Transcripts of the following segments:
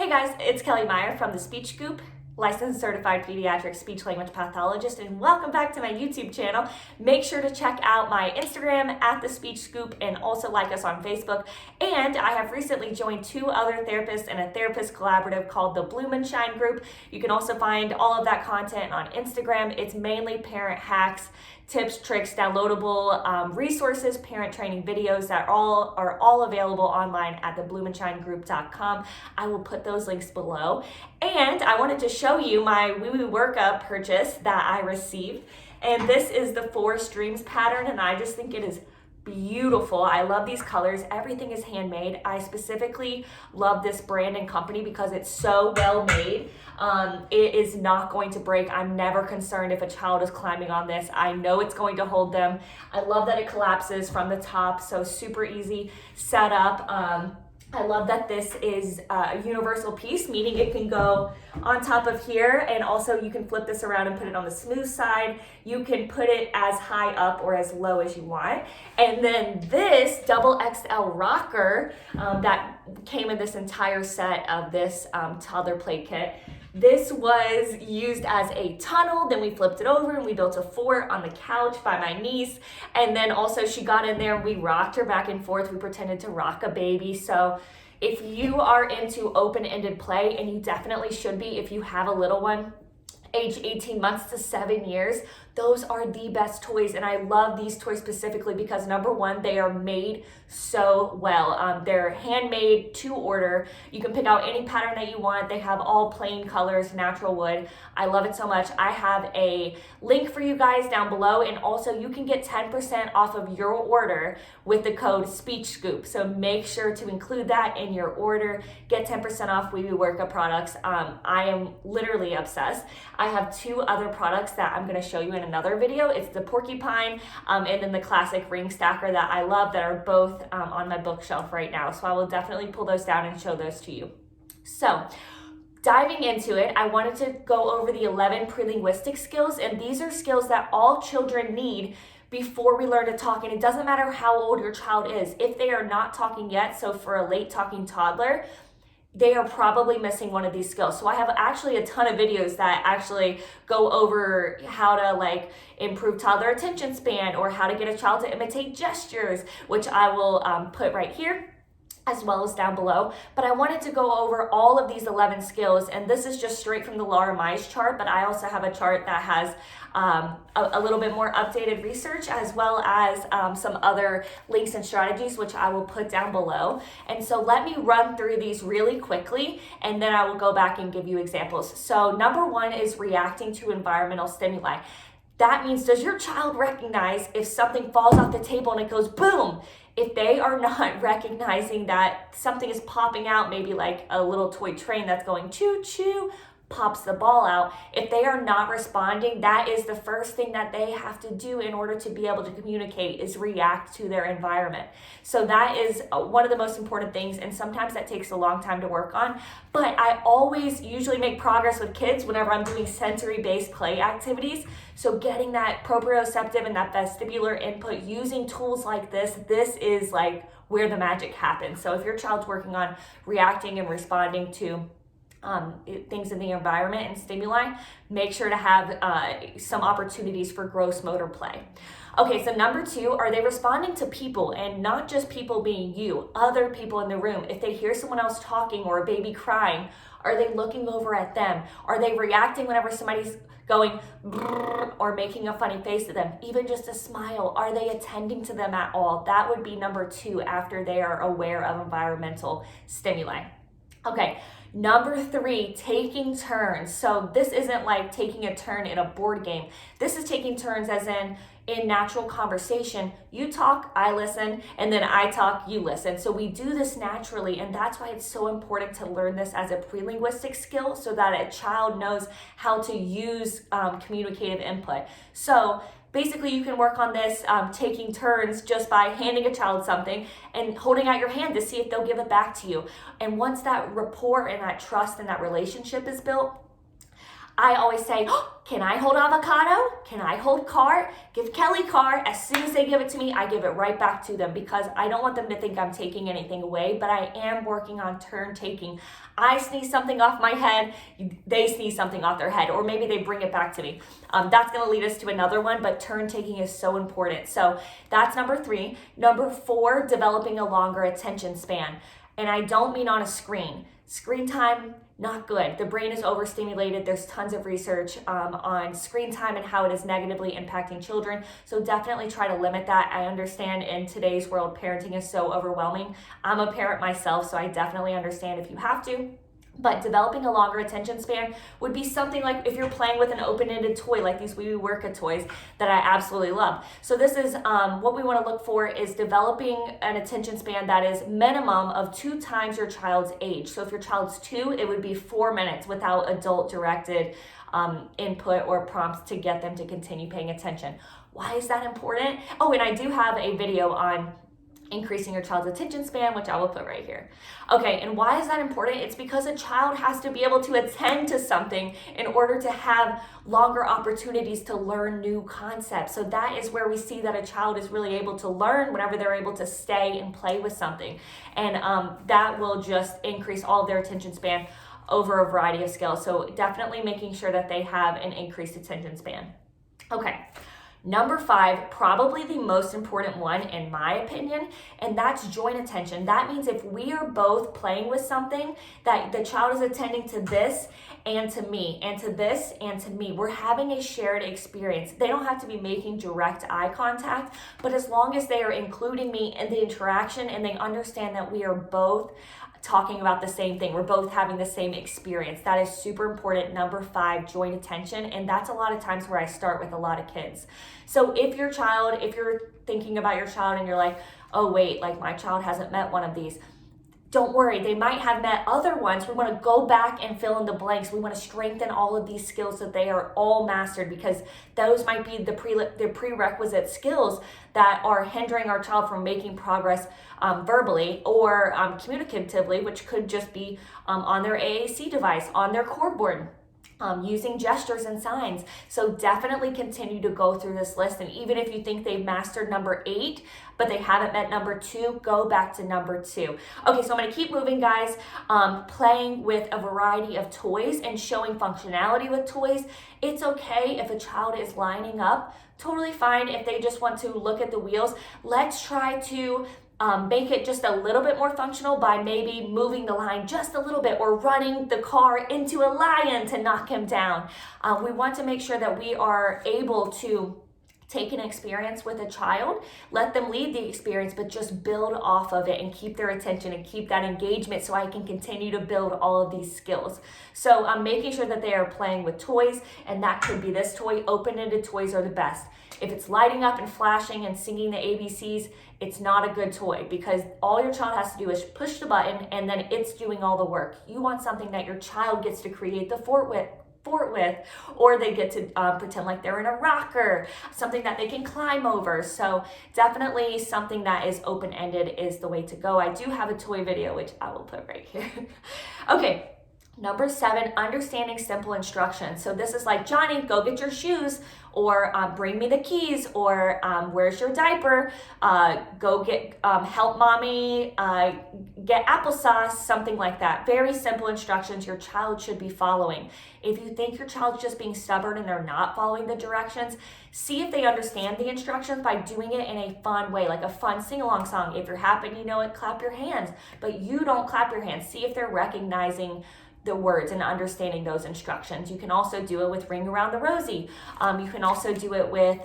Hey guys, it's Kelly Meyer from the Speech Scoop, licensed certified pediatric speech language pathologist, and welcome back to my YouTube channel. Make sure to check out my Instagram at the Speech Scoop and also like us on Facebook. And I have recently joined 2 other therapists in a therapist collaborative called the Bloom and Shine Group. You can also find all of that content on Instagram. It's mainly parent hacks, tips, tricks, downloadable resources, parent training videos that are all available online at thebloomandShineGroup.com. I will put those links below. And I wanted to show you my Wee Wee Workup purchase that I received. And this is the Forest Dreams pattern, and I just think it is beautiful. I love these colors. Everything is handmade. I specifically love this brand and company because it's so well made. It is not going to break. I'm never concerned if a child is climbing on this. I know it's going to hold them. I love that it collapses from the top, so super easy setup. I love that this is a universal piece, meaning it can go on top of here, and also you can flip this around and put it on the smooth side. You can put it as high up or as low as you want. And then this double XL rocker that came in this entire set of this toddler play kit. This was used as a tunnel, then we flipped it over and we built a fort on the couch by my niece. And then also she got in there and we rocked her back and forth. We pretended to rock a baby. So if you are into open-ended play, and you definitely should be if you have a little one, age 18 months to 7 years, those are the best toys. And I love these toys specifically because number one, they are made so well. They're handmade to order. You can pick out any pattern that you want. They have all plain colors, natural wood. I love it so much. I have a link for you guys down below, and also you can get 10% off of your order with the code Speech Scoop. So make sure to include that in your order. Get 10% off Wee Wee Workup products. I am literally obsessed. I have 2 other products that I'm going to show you in another video. It's the porcupine and then the classic ring stacker that I love, that are both on my bookshelf right now. So I will definitely pull those down and show those to you. So diving into it, I wanted to go over the 11 pre-linguistic skills, and these are skills that all children need before we learn to talk. And it doesn't matter how old your child is. If they are not talking yet, so for a late talking toddler, they are probably missing one of these skills. So I have actually a ton of videos that actually go over how to improve toddler attention span, or how to get a child to imitate gestures, which I will put right here as well as down below. But I wanted to go over all of these 11 skills, and this is just straight from the Laura Mize chart, but I also have a chart that has a little bit more updated research, as well as some other links and strategies, which I will put down below. And so let me run through these really quickly, and then I will go back and give you examples. So number 1 is reacting to environmental stimuli. That means, does your child recognize if something falls off the table and it goes boom? If they are not recognizing that something is popping out, maybe like a little toy train that's going choo choo, pops the ball out. If they are not responding, that is the first thing that they have to do in order to be able to communicate, is react to their environment. So that is one of the most important things, and sometimes that takes a long time to work on. But I always usually make progress with kids whenever I'm doing sensory-based play activities. So getting that proprioceptive and that vestibular input using tools like this is like where the magic happens. So if your child's working on reacting and responding to things in the environment and stimuli, make sure to have some opportunities for gross motor play. Okay, so number 2, are they responding to people, and not just people being you, other people in the room? If they hear someone else talking or a baby crying, are they looking over at them? Are they reacting whenever somebody's going brrr, or making a funny face at them? Even just a smile, are they attending to them at all? That would be number 2 after they are aware of environmental stimuli. Okay, number 3, taking turns. So this isn't like taking a turn in a board game. This is taking turns as in natural conversation. You talk, I listen, and then I talk, you listen. So we do this naturally, and that's why it's so important to learn this as a pre-linguistic skill, so that a child knows how to use communicative input. So basically, you can work on this taking turns just by handing a child something and holding out your hand to see if they'll give it back to you. And once that rapport and that trust and that relationship is built, I always say, oh, can I hold avocado? Can I hold car? Give Kelly car. As soon as they give it to me, I give it right back to them because I don't want them to think I'm taking anything away, but I am working on turn taking. I sneeze something off my head, they sneeze something off their head, or maybe they bring it back to me. That's gonna lead us to another one, but turn taking is so important. So that's number 3. Number 4, developing a longer attention span. And I don't mean on a screen. Screen time, not good. The brain is overstimulated. There's tons of research on screen time and how it is negatively impacting children. So definitely try to limit that. I understand in today's world, parenting is so overwhelming. I'm a parent myself, so I definitely understand if you have to. But developing a longer attention span would be something like if you're playing with an open-ended toy, like these Wee Wee Werka toys that I absolutely love. So this is what we want to look for is developing an attention span that is minimum of 2 times your child's age. So if your child's 2, it would be 4 minutes without adult-directed input or prompts to get them to continue paying attention. Why is that important? Oh, and I do have a video on increasing your child's attention span, which I will put right here. Okay, and why is that important? It's because a child has to be able to attend to something in order to have longer opportunities to learn new concepts. So that is where we see that a child is really able to learn whenever they're able to stay and play with something. And that will just increase all of their attention span over a variety of skills. So definitely making sure that they have an increased attention span. Okay. Number 5, probably the most important one in my opinion, and that's joint attention. That means if we are both playing with something, that the child is attending to this and to me, and to this and to me. We're having a shared experience. They don't have to be making direct eye contact, but as long as they are including me in the interaction and they understand that we are both talking about the same thing, we're both having the same experience. That is super important. Number 5, joint attention. And that's a lot of times where I start with a lot of kids. So if you're thinking about your child and you're like, oh wait, like my child hasn't met one of these, don't worry, they might have met other ones. We want to go back and fill in the blanks. We want to strengthen all of these skills so they are all mastered, because those might be the prerequisite skills that are hindering our child from making progress verbally or communicatively, which could just be on their AAC device, on their core board. Using gestures and signs. So definitely continue to go through this list. And even if you think they've mastered number 8, but they haven't met number 2, go back to number 2. Okay, so I'm going to keep moving, guys. Playing with a variety of toys and showing functionality with toys. It's okay if a child is lining up. Totally fine if they just want to look at the wheels. Let's try to make it just a little bit more functional by maybe moving the line just a little bit or running the car into a lion to knock him down. We want to make sure that we are able to take an experience with a child, let them lead the experience, but just build off of it and keep their attention and keep that engagement so I can continue to build all of these skills. So I'm making sure that they are playing with toys, and that could be this toy. Open-ended toys are the best. If it's lighting up and flashing and singing the ABCs, it's not a good toy, because all your child has to do is push the button and then it's doing all the work. You want something that your child gets to create the fort with, or they get to pretend like they're in a rocker, something that they can climb over. So definitely something that is open-ended is the way to go. I do have a toy video, which I will put right here. Okay. Number 7, understanding simple instructions. So this is like, Johnny, go get your shoes, or bring me the keys, or where's your diaper? Go get, help mommy get applesauce, something like that. Very simple instructions your child should be following. If you think your child's just being stubborn and they're not following the directions, see if they understand the instructions by doing it in a fun way, like a fun sing-along song. If you're happy, you know it, clap your hands, but you don't clap your hands. See if they're recognizing the words and understanding those instructions. You can also do it with Ring Around the Rosie. You can also do it with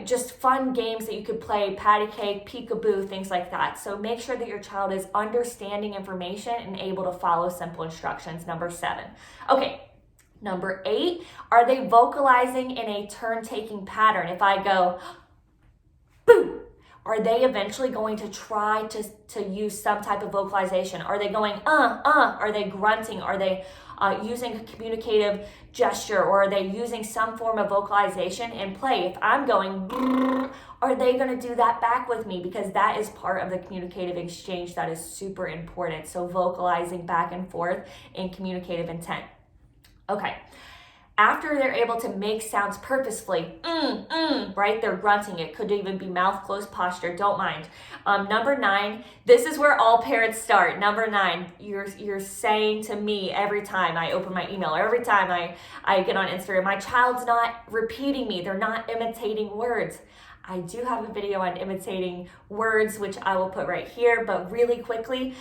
just fun games that you could play, patty cake, peekaboo, things like that. So make sure that your child is understanding information and able to follow simple instructions. Number 7. Okay. Number 8, are they vocalizing in a turn-taking pattern? If I go, boo, are they eventually going to try to use some type of vocalization? Are they going, Are they grunting? Are they using a communicative gesture? Or are they using some form of vocalization in play? If I'm going, are they going to do that back with me? Because that is part of the communicative exchange that is super important. So vocalizing back and forth in communicative intent. Okay. After they're able to make sounds purposefully, right? They're grunting. It could even be mouth closed posture. Don't mind. Number 9, this is where all parents start. Number 9, you're saying to me every time I open my email or every time I get on Instagram, my child's not repeating me. They're not imitating words. I do have a video on imitating words, which I will put right here, but really quickly,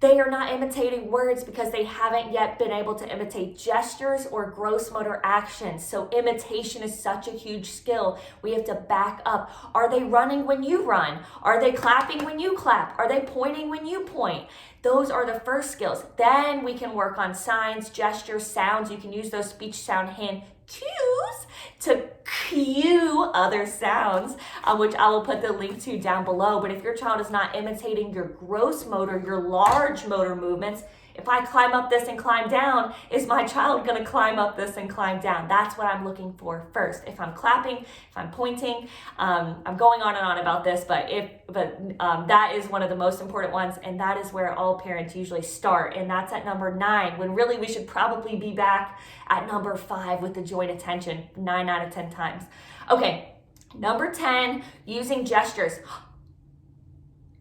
they are not imitating words because they haven't yet been able to imitate gestures or gross motor actions. So imitation is such a huge skill. We have to back up. Are they running when you run? Are they clapping when you clap? Are they pointing when you point? Those are the first skills. Then we can work on signs, gestures, sounds. You can use those speech sound hand cues to cue other sounds, which I will put the link to down below. But if your child is not imitating your gross motor, your large motor movements, if I climb up this and climb down, is my child going to climb up this and climb down? That's what I'm looking for first. If I'm clapping, if I'm pointing, I'm going on and on about this, but that is one of the most important ones, and that is where all parents usually start, and that's at number 9, when really we should probably be back at number 5 with the joint attention 9 out of 10 times. Okay, number 10, using gestures.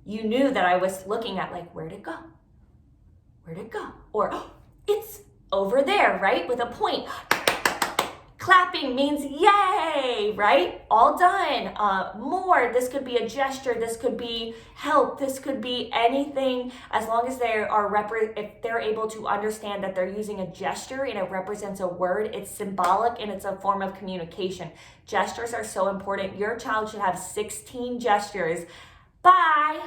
You knew that I was looking at like, where'd it go? Where'd it go? Or, oh, it's over there, right? With a point. Clapping means yay, right? All done. More, this could be a gesture, this could be help, this could be anything, as long as they are, if they're able to understand that they're using a gesture and it represents a word, it's symbolic and it's a form of communication. Gestures are so important. Your child should have 16 gestures. Bye,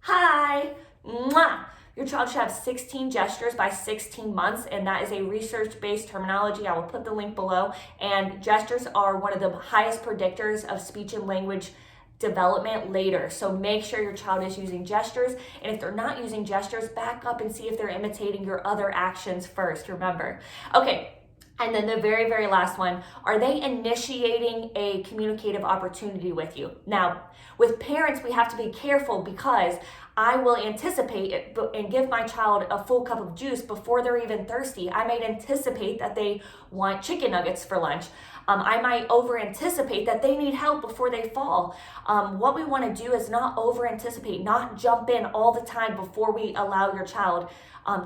hi, mwah. Your child should have 16 gestures by 16 months, and that is a research-based terminology. I will put the link below. And gestures are one of the highest predictors of speech and language development later. So make sure your child is using gestures, and if they're not using gestures, back up and see if they're imitating your other actions first, remember. Okay. And then the very, very last one, are they initiating a communicative opportunity with you? Now, with parents, we have to be careful because I will anticipate it and give my child a full cup of juice before they're even thirsty. I might anticipate that they want chicken nuggets for lunch. I might over-anticipate that they need help before they fall. What we want to do is not over-anticipate, not jump in all the time before we allow your child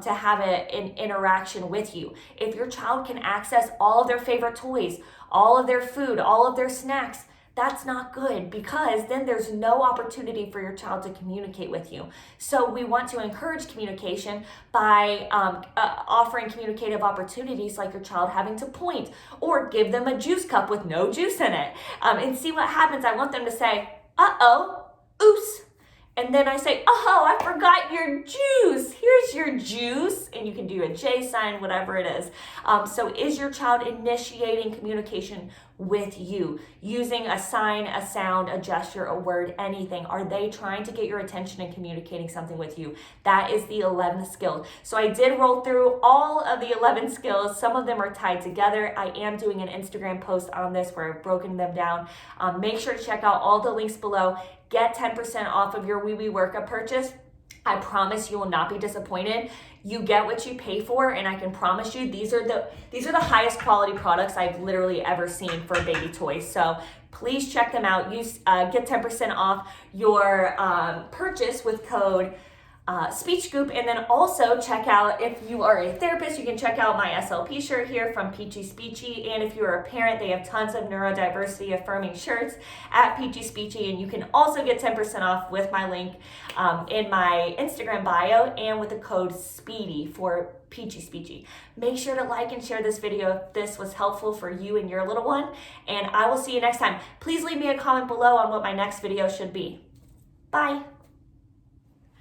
to have an interaction with you. If your child can access all of their favorite toys, all of their food, all of their snacks, that's not good, because then there's no opportunity for your child to communicate with you. So we want to encourage communication by offering communicative opportunities like your child having to point, or give them a juice cup with no juice in it, and see what happens. I want them to say, uh-oh, oos. And then I say, oh, I forgot your juice. Here's your juice. And you can do a J sign, whatever it is. So is your child initiating communication with you, using a sign, a sound, a gesture, a word, anything? Are they trying to get your attention and communicating something with you? That is the 11th skill. So I did roll through all of the 11 skills. Some of them are tied together. I am doing an Instagram post on this where I've broken them down. Make sure to check out all the links below. Get 10% off of your Wee Wee Workup purchase. I promise you will not be disappointed. You get what you pay for, and I can promise you these are the highest quality products I've literally ever seen for baby toys. So please check them out. Get 10% off your purchase with code Speech Scoop, and then also check out, if you are a therapist, you can check out my SLP shirt here from Peachy Speechy, and if you're a parent, they have tons of neurodiversity affirming shirts at Peachy Speechy, and you can also get 10% off with my link in my Instagram bio and with the code SPEEDY for Peachy Speechy. Make sure to like and share this video if this was helpful for you and your little one, and I will see you next time. Please leave me a comment below on what my next video should be. Bye.